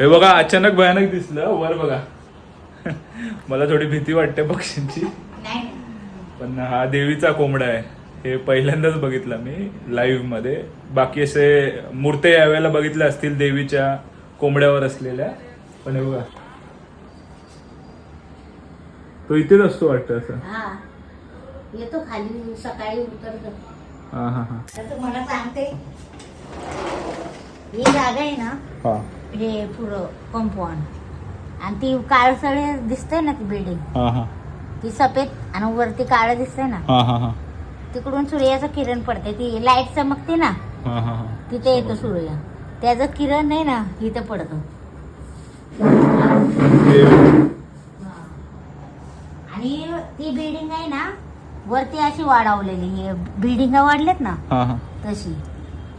हे बघा अचानक भयानक दिसलं वर बघा. मला थोडी भीती वाटते पक्ष्यांची, नाही पण हा देवीचा कोंबडा आहे. हे पहिल्यांदाच बघितलं मी लाईव्ह मध्ये. बाकी असे मूर्त्या यावेळेला बघितल्या असतील देवीच्या कोंबड्यावर असलेल्या, पण हे बघा तो इथेच असतो वाटतं असं. हा येतो खाली सकाळी उतरतो. हा हा हा तर तुम्हाला सांगते ही जागा आहे ना, हा हे पुरं कंपाऊंड, आणि ती काळसळे दिसते ना ती बिल्डिंग, हा हा ती सफेद आणि वरती काळं दिसतंय ना, हा हा हा तिकडून सूर्याचं किरण पडते, ती लाईट चमकते ना, हा हा हा तिथे येतो सूर्य. त्याचं किरण नाही ना इथं पडतो. आणि ती बिल्डिंग आहे ना वरती अशी वाढवलेली, हे बिल्डिंग वाढलेत ना हा हा तशी.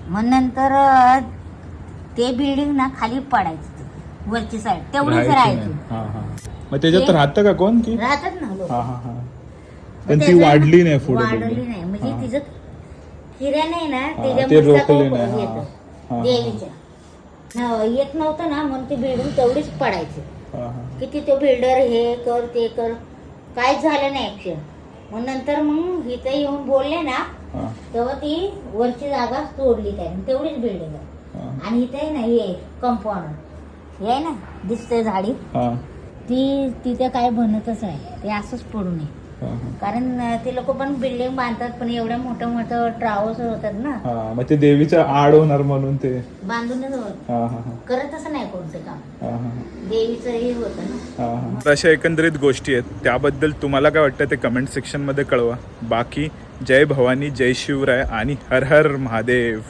मग नंतर ते बिल्डिंग ना खाली पडायचं, वरची साईड तेवढीच राहायची. हा हा मग त्याच्यात राहतं का कोण की? राहतात ना लोक. हा हा हा पण ती वाढली नाही पुढे. वाढवली नाही म्हणजे तिचं किरण आहे ना ते त्याच्या रोखले मस्तकावर नाही. येतं. हा, हा. देवीच्या येत नव्हतं ना, म्हणून ती बिल्डिंग तेवढीच पडायची. हा हा किती तो बिल्डर हे कर ते कर, काहीच झालं नाही ऍक्शन. मग नंतर मग इथे येऊन बोलले ना, हा तेव्हा ती वरची जागा तोडली त्याने, तेवढीच बिल्डिंग आहे. हा आणि इथे ना हे कंपाऊंड हे आहे ना दिसते झाडी, हा ती तिथे काय बनतच आहे, ते असंच पडू नये. हा हा कारण ते लोक पण बिल्डिंग बांधतात, पण एवढ्या मोठं मोठं ट्रावर्स होतात ना, हा मग ते देवीच्या आड होणार म्हणून ते. बांधूनच होत. हा हा हा करतच नाही कोणतं काम, हा हा देवीचं हे होतं ना. हा हा अशा एकंदरीत गोष्टी आहेत. त्याबद्दल तुम्हाला काय वाटतं ते कमेंट सेक्शन मध्ये कळवा. बाकी जय भवानी, जय शिवराय आणि हर हर महादेव.